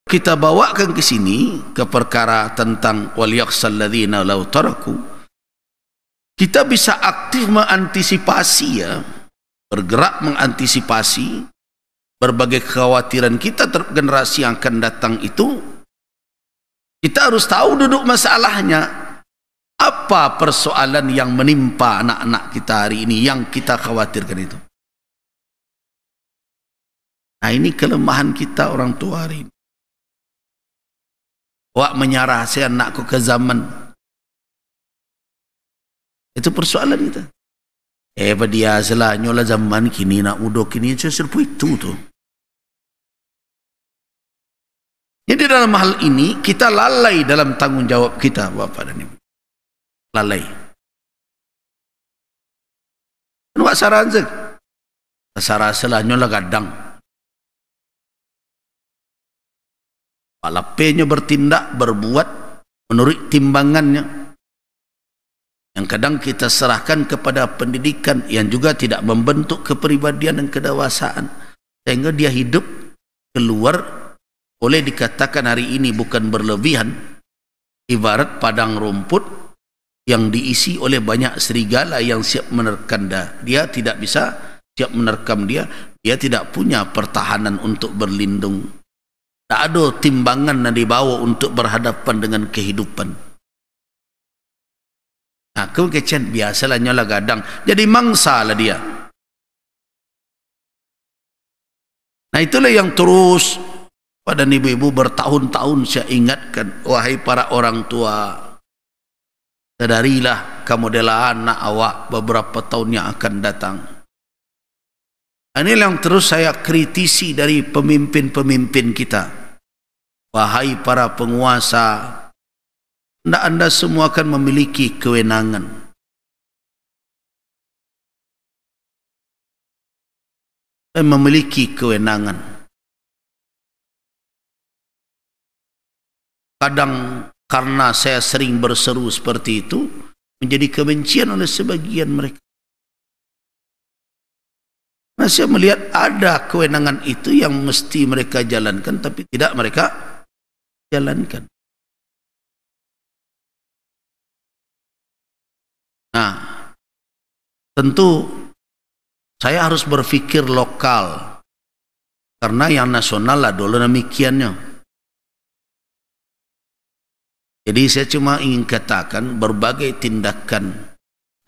kita bawakan ke sini ke perkara tentang wal yakhshal ladzina law taraku, kita bisa aktif mengantisipasi, ya, bergerak mengantisipasi berbagai kekhawatiran kita terhadap generasi yang akan datang itu. Kita harus tahu duduk masalahnya, apa persoalan yang menimpa anak-anak kita hari ini yang kita khawatirkan itu. Nah, ini kelemahan kita orang tua hari ini. Wak menyerah saya anakku ke zaman. Itu persoalan kita. Dia selanya lah zaman kini nak muda kini serpu itu tu. Jadi dalam hal ini kita lalai dalam tanggungjawab kita, Bapak dan Ibu. Lalai. Wak saran selanya lah gadang. Lapenya bertindak, berbuat menurut timbangannya, yang kadang kita serahkan kepada pendidikan yang juga tidak membentuk kepribadian dan kedewasaan, sehingga dia hidup keluar, boleh dikatakan hari ini bukan berlebihan, ibarat padang rumput yang diisi oleh banyak serigala yang siap menerkam dia, tidak bisa siap menerkam dia tidak punya pertahanan untuk berlindung. Tak ada timbangan yang dibawa untuk berhadapan dengan kehidupan. Nah, kecen biasalah nyala gadang, jadi mangsa lah dia. Nah, itulah yang terus pada ibu-ibu bertahun-tahun saya ingatkan, wahai para orang tua, sadarilah kamu adalah anak awak beberapa tahun yang akan datang. Ini yang terus saya kritisi dari pemimpin-pemimpin kita. Wahai para penguasa, anda semua akan memiliki kewenangan. Memiliki kewenangan. Kadang karena saya sering berseru seperti itu, menjadi kebencian oleh sebagian mereka. Nah, saya melihat ada kewenangan itu yang mesti mereka jalankan, tapi tidak mereka jalankan. Nah, tentu saya harus berpikir lokal, karena yang nasional lah dulu demikiannya. Jadi saya cuma ingin katakan berbagai tindakan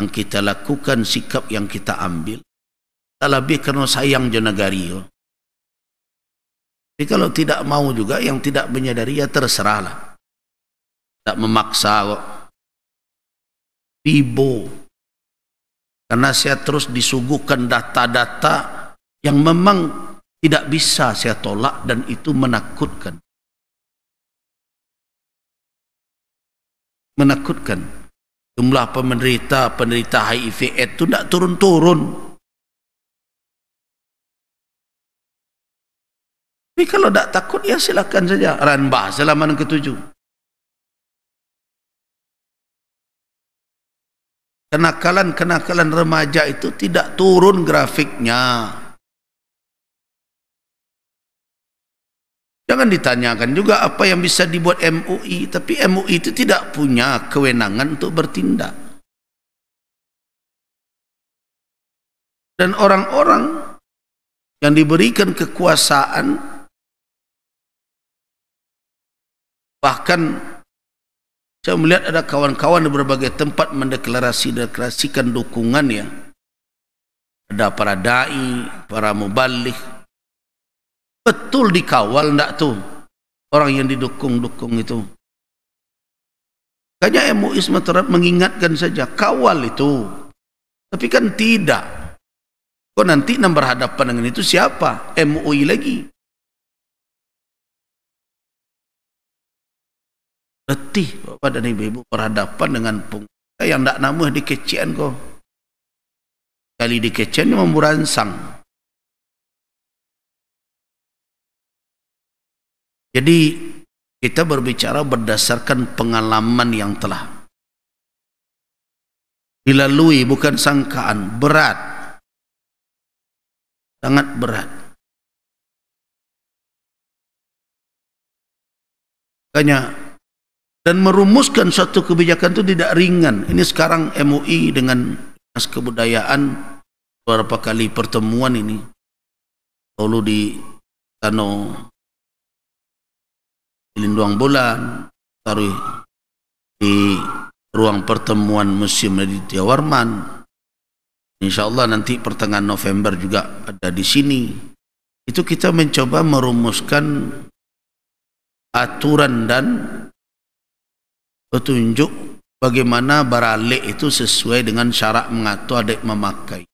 yang kita lakukan, sikap yang kita ambil, tak lebih kerana sayang je negari. Tapi kalau tidak mau juga, yang tidak menyadari, ya terserahlah. Tak memaksa kok. Pibo. Karena saya terus disuguhkan data-data yang memang tidak bisa saya tolak, dan itu menakutkan. Menakutkan. Jumlah penderita HIV itu tidak turun-turun. Tapi kalau tak takut, ya silakan saja. Ranbah halaman ke-7. Kenakalan-kenakalan remaja itu tidak turun grafiknya. Jangan ditanyakan juga apa yang bisa dibuat MUI, tapi MUI itu tidak punya kewenangan untuk bertindak. Dan orang-orang yang diberikan kekuasaan, bahkan saya melihat ada kawan-kawan di berbagai tempat mendeklarasikan dukungannya. Ada para da'i, para muballigh. Betul dikawal enggak tuh orang yang didukung-dukung itu? Kayaknya MUI Sumatera mengingatkan saja, kawal itu. Tapi kan tidak. Kok nanti yang berhadapan dengan itu siapa? MUI lagi. Letih Bapak dan Ibu berhadapan dengan penguasa yang tak nama dikecian kok. Kali dikecian memburansang. Jadi kita berbicara berdasarkan pengalaman yang telah dilalui, bukan sangkaan. Berat, sangat berat. Makanya, dan merumuskan suatu kebijakan itu tidak ringan. Ini sekarang MUI dengan Dinas Kebudayaan beberapa kali pertemuan ini. Lalu di Linduang Bulan, taruh di ruang pertemuan Museum Aditya Warman. InsyaAllah nanti pertengahan November juga ada di sini. Itu kita mencoba merumuskan aturan dan petunjuk bagaimana baralik itu sesuai dengan syarat mengatur adik memakai.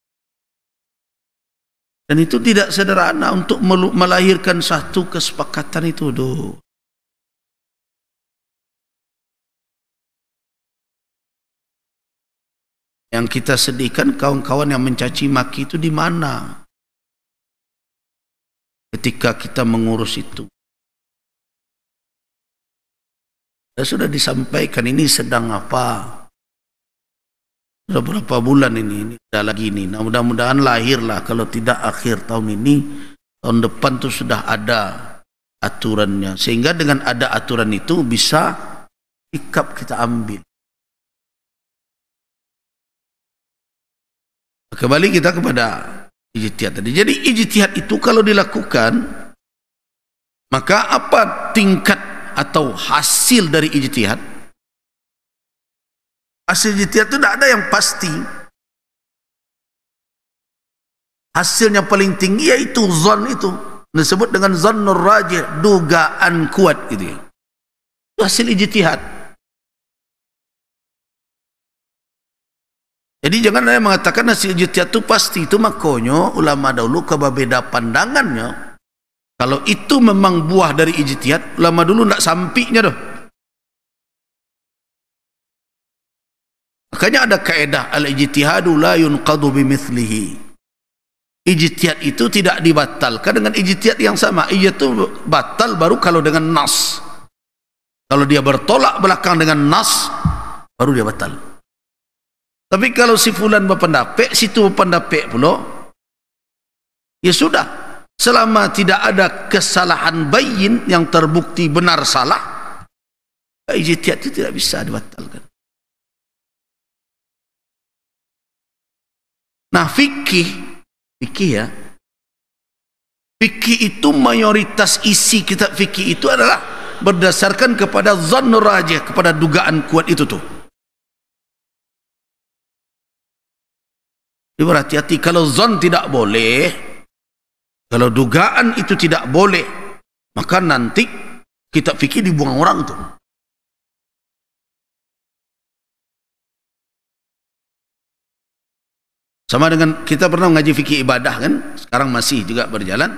Dan itu tidak sederhana untuk melahirkan satu kesepakatan itu. Yang kita sedihkan kawan-kawan yang mencaci maki itu di mana ketika kita mengurus itu. Sudah disampaikan ini sedang apa, sudah berapa bulan ini ada lagi ini. Nah, mudah-mudahan lahirlah, kalau tidak akhir tahun ini, tahun depan tuh sudah ada aturannya, sehingga dengan ada aturan itu bisa sikap kita ambil. Kembali kita kepada ijtihad tadi. Jadi ijtihad itu kalau dilakukan, maka apa tingkat atau hasil dari ijtihad? Hasil ijtihad itu tidak ada yang pasti. Hasilnya paling tinggi yaitu zon, itu disebut dengan zannur rajih, dugaan kuat gitu ya. Itu hasil ijtihad. Jadi jangan ada yang mengatakan hasil ijtihad itu pasti. Itu makanya ulama dahulu kebeda pandangannya. Kalau itu memang buah dari ijtihad, ulama dulu tidak sampiknya doh. Makanya ada kaedah al-ijtihadu la yunqadu bimithlihi. Ijtihad itu tidak dibatalkan dengan ijtihad yang sama. Ijtihad itu batal baru kalau dengan nas. Kalau dia bertolak belakang dengan nas, baru dia batal. Tapi kalau si fulan berpendapat, situ berpendapat pula, ya sudah. Selama tidak ada kesalahan bayin yang terbukti benar salah, ijtihad itu tidak bisa dibatalkan. Nah, fikih ya, fikih itu mayoritas isi kitab fikih itu adalah berdasarkan kepada zannur rajih, kepada dugaan kuat itu tuh. Jadi berhati-hati, kalau zon tidak boleh, kalau dugaan itu tidak boleh, maka nanti kitab fikih dibuang orang tuh. Sama dengan kita pernah mengaji fikih ibadah kan, sekarang masih juga berjalan.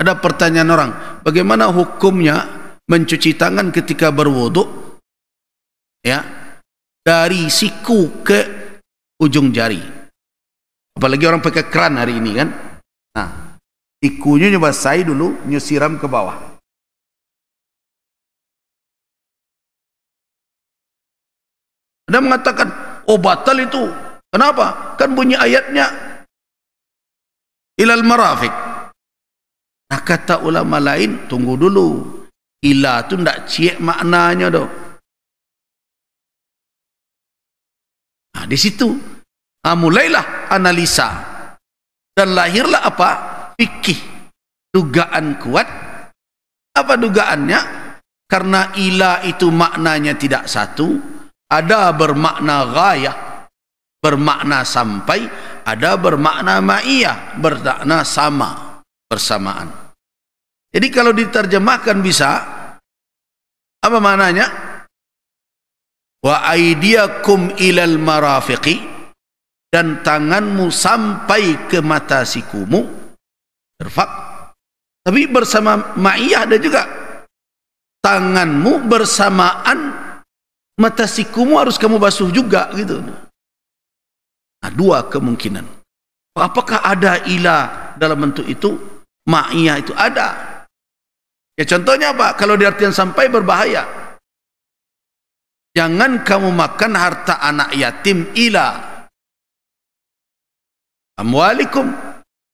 Ada pertanyaan orang, bagaimana hukumnya mencuci tangan ketika berwuduk, ya, dari siku ke ujung jari. Apalagi orang pakai keran hari ini kan. Nah, sikunya nyoba basahi dulu, nyusiram ke bawah. Ada mengatakan, oh batal itu. Kenapa? Kan bunyi ayatnya ilal marafiq. Nah, kata ulama lain, tunggu dulu. Ila itu tidak ciek maknanya doh. Nah, di situ mulailah analisa dan lahirlah apa? Fikih, dugaan kuat. Apa dugaannya? Karena ila itu maknanya tidak satu, ada bermakna ghayah, bermakna sampai, ada bermakna ma'iyah, bermakna sama, bersamaan. Jadi kalau diterjemahkan bisa apa maknanya? Wa aydiyakum ilal marafiqi, dan tanganmu sampai ke mata sikumu, irfaq. Tapi bersama ma'iyah ada juga, tanganmu bersamaan mata sikumu harus kamu basuh juga gitu. Nah, dua kemungkinan. Apakah ada ilah dalam bentuk itu? Ma'iyah itu ada. Ya contohnya apa? Kalau diartikan sampai berbahaya. Jangan kamu makan harta anak yatim ilah amwalikum.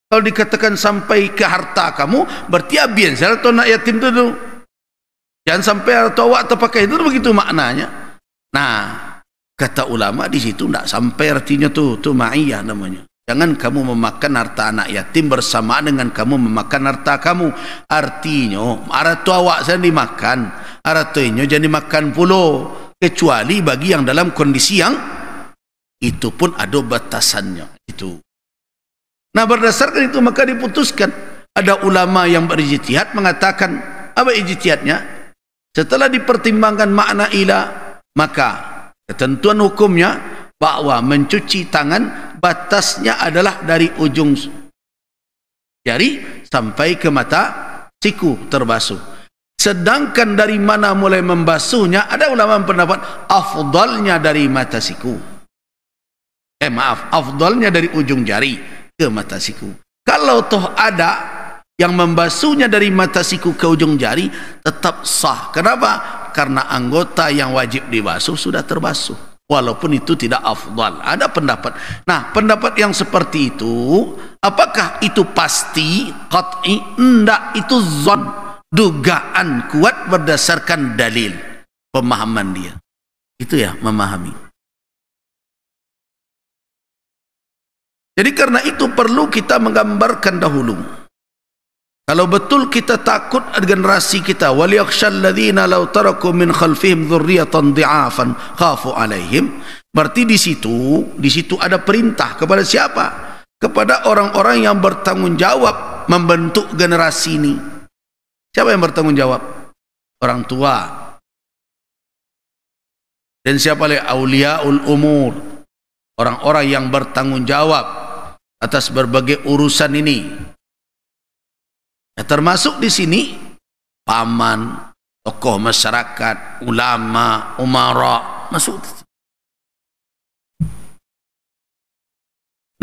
Kalau dikatakan sampai ke harta kamu, berarti abian saya atau anak yatim itu dulu. Jangan sampai harta awak terpakai, itu begitu maknanya. Nah, kata ulama di situ tidak sampai artinya tu ma'iyah namanya. Jangan kamu memakan harta anak yatim bersamaan dengan kamu memakan harta kamu. Artinya harta awak saya dimakan, hartanya jadi makan pula, kecuali bagi yang dalam kondisi yang itu pun ada batasannya itu. Nah, berdasarkan itu maka diputuskan. Ada ulama yang berijtihad mengatakan, apa ijtihadnya? Setelah dipertimbangkan makna ilah, maka ketentuan hukumnya bahwa mencuci tangan batasnya adalah dari ujung jari sampai ke mata siku terbasuh. Sedangkan dari mana mulai membasuhnya, ada ulama pendapat afdalnya dari mata siku. Afdalnya dari ujung jari ke mata siku. Kalau toh ada yang membasuhnya dari mata siku ke ujung jari, tetap sah. Kenapa? Karena anggota yang wajib dibasuh sudah terbasuh, walaupun itu tidak afdal. Ada pendapat. Nah, pendapat yang seperti itu, apakah itu pasti qat'i? Enggak, itu zon, dugaan kuat berdasarkan dalil, pemahaman dia. Itu ya, memahami. Jadi karena itu perlu kita menggambarkan dahulu. Kalau betul kita takut generasi kita, waliyakhshal ladzina law taraku min khalfihim dzurriyyatan dhi'afan khafu 'alaihim, berarti di situ ada perintah kepada siapa? Kepada orang-orang yang bertanggung jawab membentuk generasi ini. Siapa yang bertanggung jawab? Orang tua. Dan siapa lagi? Auliaul umur, orang-orang yang bertanggung jawab atas berbagai urusan ini. Ya, termasuk di sini paman, tokoh masyarakat, ulama, umara, masuk.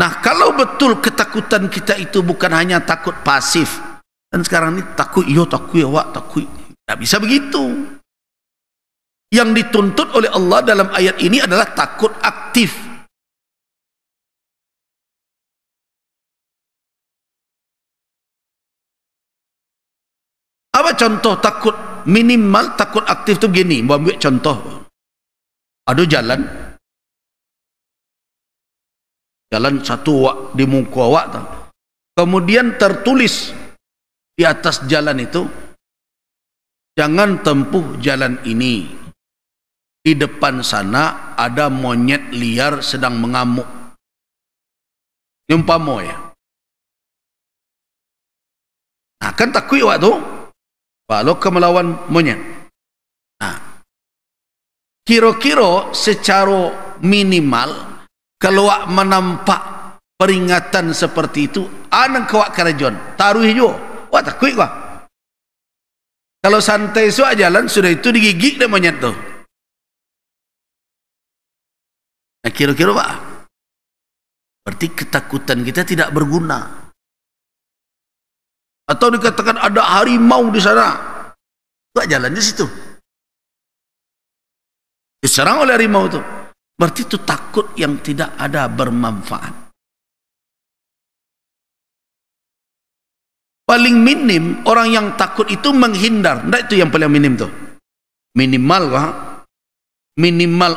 Nah, kalau betul ketakutan kita itu bukan hanya takut pasif, dan sekarang ini takut, iya takut ya wak, takut, tidak bisa begitu. Yang dituntut oleh Allah dalam ayat ini adalah takut aktif. Apa contoh takut minimal, takut aktif itu begini, ambil contoh. Ada jalan satu wak di muka wak, kemudian tertulis di atas jalan itu, jangan tempuh jalan ini, di depan sana ada monyet liar sedang mengamuk. Umpama ya. Nah, kan takut wak tu, kalau ke melawan monyet. Nah, kira-kira secara minimal kalau wak menampak peringatan seperti itu, anang kawak kerajon taruh hijau, wak takut wak. Kalau santai suak jalan, sudah itu digigit deh monyet tu. Nah, kira-kira wak, berarti ketakutan kita tidak berguna. Atau dikatakan ada harimau di sana, tak jalan di situ, diserang oleh harimau itu, berarti itu takut yang tidak ada bermanfaat. Paling minim orang yang takut itu menghindar. Tidak, itu yang paling minim tuh. Minimal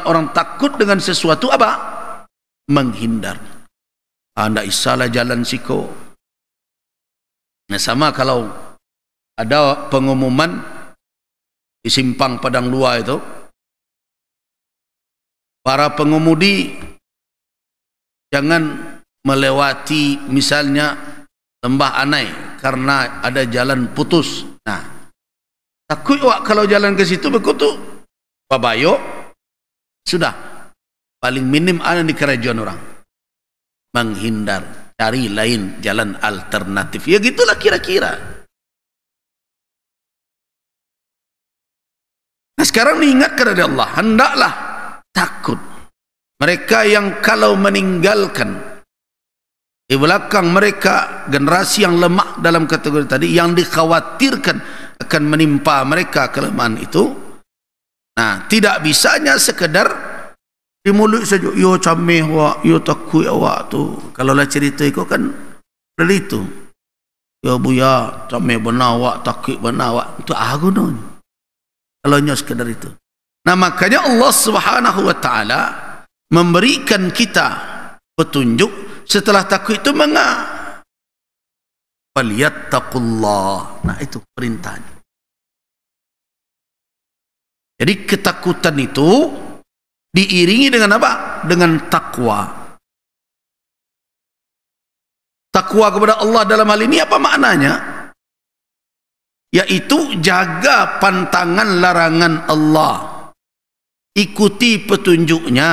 orang takut dengan sesuatu apa? Menghindar. Tidak isalah jalan siko. Nah, sama kalau ada pengumuman di simpang Padang Luar itu, para pengemudi jangan melewati misalnya Lembah Anai karena ada jalan putus. Nah, takut wak kalau jalan ke situ begitu babayo, sudah paling minim ada di kerajaan orang menghindar, cari lain jalan alternatif. Ya gitulah kira-kira. Nah, sekarang diingatkan oleh Allah, hendaklah takut mereka yang kalau meninggalkan di belakang mereka generasi yang lemah dalam kategori tadi, yang dikhawatirkan akan menimpa mereka kelemahan itu. Nah, tidak bisanya sekedar di mulut saja, yo cameh wak, yo takut awak tu. Kalau lah cerita itu kan dari itu, yo buya cameh benar wak, takut benar wak, itu agunanya. Kalau hanya sekedar itu. Nah, makanya Allah Subhanahu wa taala memberikan kita petunjuk setelah takut itu falyattaqullah. Nah, itu perintahnya. Jadi ketakutan itu diiringi dengan apa? Dengan takwa. Takwa kepada Allah dalam hal ini apa maknanya? Yaitu jaga pantangan larangan Allah, ikuti petunjuknya,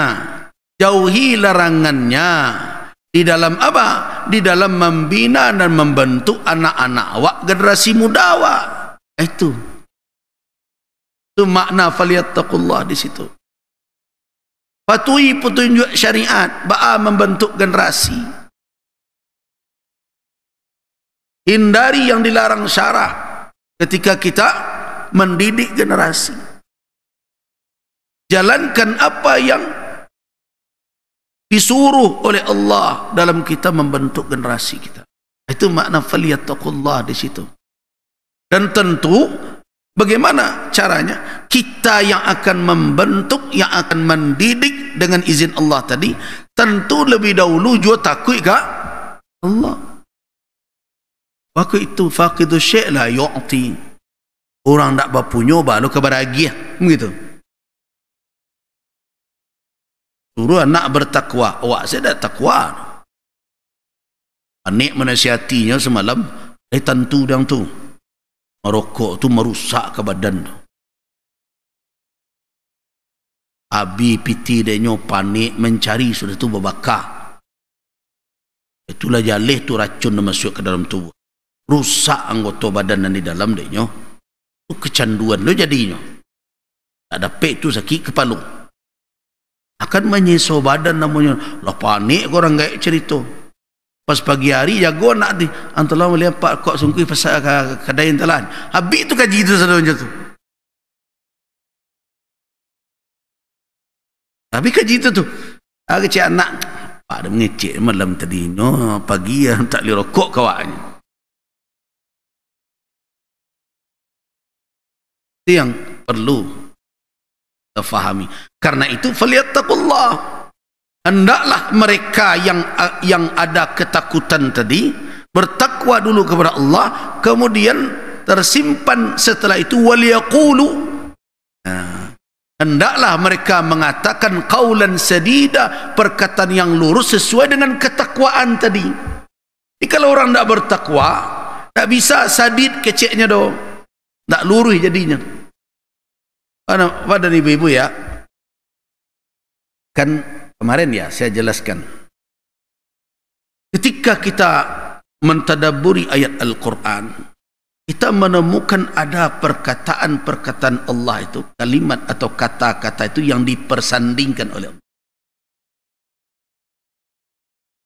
jauhi larangannya. Di dalam apa? Di dalam membina dan membentuk anak-anak awak, generasi muda awak. Itu makna falyattaqullah di situ. Patuhi petunjuk syariat, ba'a membentuk generasi. Hindari yang dilarang syarak ketika kita mendidik generasi. Jalankan apa yang disuruh oleh Allah dalam kita membentuk generasi kita. Itu makna falyattaqullah di situ. Dan tentu bagaimana caranya? Kita yang akan membentuk, yang akan mendidik dengan izin Allah tadi, tentu lebih dahulu juga takut ke Allah. Maka itu faqidu syai' la yu'ti. Orang tak berpunya baru kebahagiaan, begitu. Suruh anak bertakwa, awak saya dah takwa. Anik menasihatinya semalam, tentu yang tu merokok tu merusak ke badan tu. Abi piti dia panik mencari sudah tu berbakar. Itulah jalih tu racun yang masuk ke dalam tubuh. Rusak anggota badan yang di dalam dia. Itu kecanduan dia jadinya. Tak dapat tu sakit kepala. Akan menyesau badan namanya. Lah panik korang gaya cerita. Pas pagi hari jago nak di antara melihat pak kok sungguh pasal kedai telan. Habis tu kaji tu sadonya tu. Habis kaji tu. Aku cik anak pak ada mengecek malam tadinya pagi yang tak boleh rokok kawannya. Itu yang perlu kita fahami. Karena itu falyattaqullah. Hendaklah mereka yang ada ketakutan tadi bertakwa dulu kepada Allah, kemudian tersimpan setelah itu waliyaqulu. Hendaklah mereka mengatakan qaulan sadida, perkataan yang lurus sesuai dengan ketakwaan tadi. Jadi kalau orang tak bertakwa, tak bisa sadid keceknya doh. Tak lurus jadinya. Pada ibu-ibu ya, kan kemarin ya saya jelaskan, ketika kita mentadabburi ayat Al-Quran, kita menemukan ada perkataan-perkataan Allah itu, kalimat atau kata-kata itu yang dipersandingkan oleh Allah.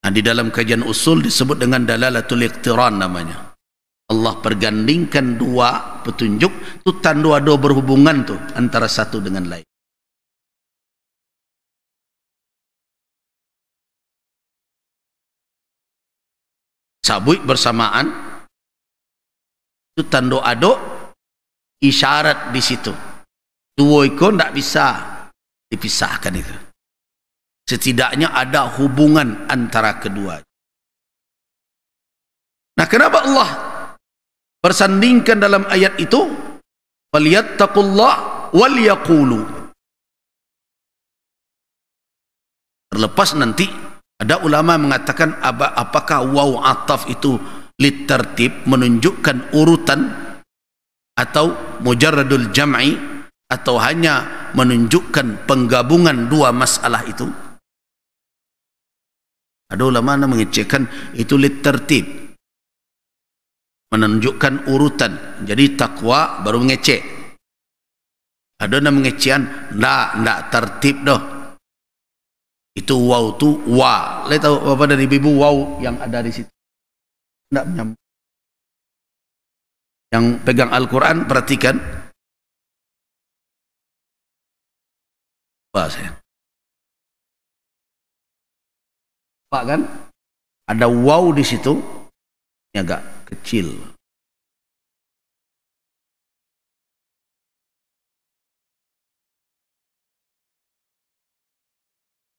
Nah, di dalam kajian usul disebut dengan dalalatul iqtiran namanya. Allah pergandingkan dua petunjuk itu tanda dua berhubungan tuh antara satu dengan lain. Sabut bersamaan itu tanda aduk isyarat di situ. Dua ikon tak bisa dipisahkan itu. Setidaknya ada hubungan antara kedua. Nah, kenapa Allah bersandingkan dalam ayat itu falyattaqullah walyaqulu? Terlepas nanti ada ulama mengatakan apakah waw ataf itu litertib menunjukkan urutan atau mujarradul jam'i atau hanya menunjukkan penggabungan dua masalah itu. Ada ulama yang mengecekkan itu litertib, menunjukkan urutan. Jadi takwa baru mengecek. Ada yang mengecekan ndak tertib dah. Itu waw tu wa. Lihat tahu apa dari ibu waw yang ada di situ. Ndak menyambung. Yang pegang Al-Quran perhatikan. Apa saya? Pak kan? Ada waw di situ. Ini agak kecil.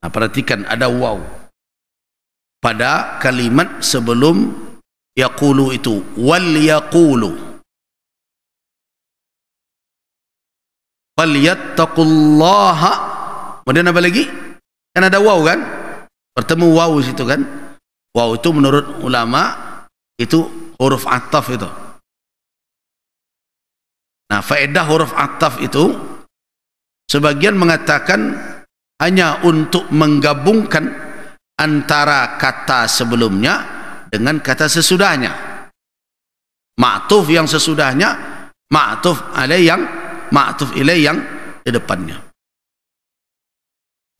Nah, perhatikan ada waw pada kalimat sebelum yaqulu itu, wal yaqulu falyattaqullaha. Kemudian apa lagi? Kan ada waw kan? Bertemu waw situ kan? Waw itu menurut ulama itu huruf ataf itu. Nah, faedah huruf ataf itu sebagian mengatakan hanya untuk menggabungkan antara kata sebelumnya dengan kata sesudahnya. Ma'tuf yang sesudahnya, ma'tuf ilaih yang di depannya.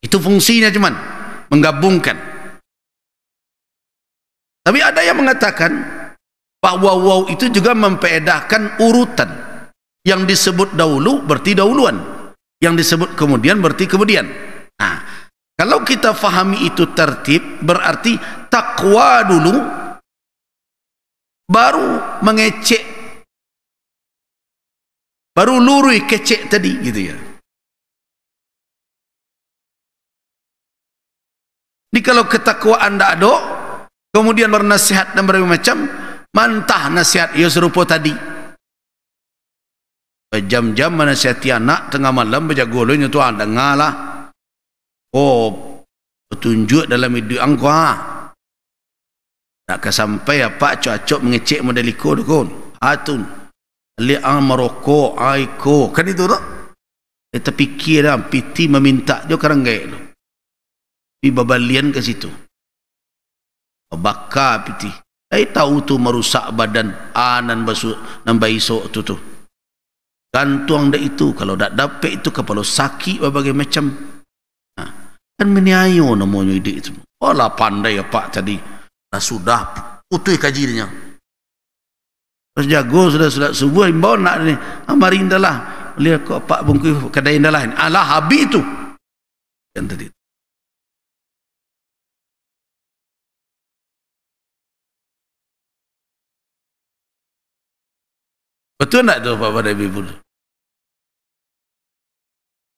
Itu fungsinya cuman menggabungkan. Tapi ada yang mengatakan bahwa waw itu juga mempeedahkan urutan. Yang disebut dahulu berarti dahuluan, yang disebut kemudian berarti kemudian. Nah, kalau kita fahami itu tertib, berarti takwa dulu baru mengecek, baru lurui kecek tadi gitu ya. Ini kalau ketakwaan tak ada, kemudian bernasihat dan berbagai macam, mantah nasihat ia serupa tadi. Jam-jam menasihati anak tengah malam berjaga ulun itu dengar lah. Oh, petunjuk dalam hidup engkau. Tak sampai apa cocok mengecek model iko dukun. Hatun. Li'ang merokok, aiko. Kan itu tak? Kita fikir dah, piti meminta dia keranggai tu. Pi babalian ke situ. Bakar piti. Tahu tu merusak badan anan basu nambah isok tu. Gantuang dah itu, kalau tak dapat itu kepala sakit berbagai macam. Kan meniayo namanya ide itu. Walah pandai apa tadi. Dah sudah putih kajinya. Terus jago sudah subuh imbau nak ni. Mari indalah. Lihat kok pak bungkus kedai indalah. Alah habis itu. Yang tadi. Betul tak tu Bapak dan Ibu?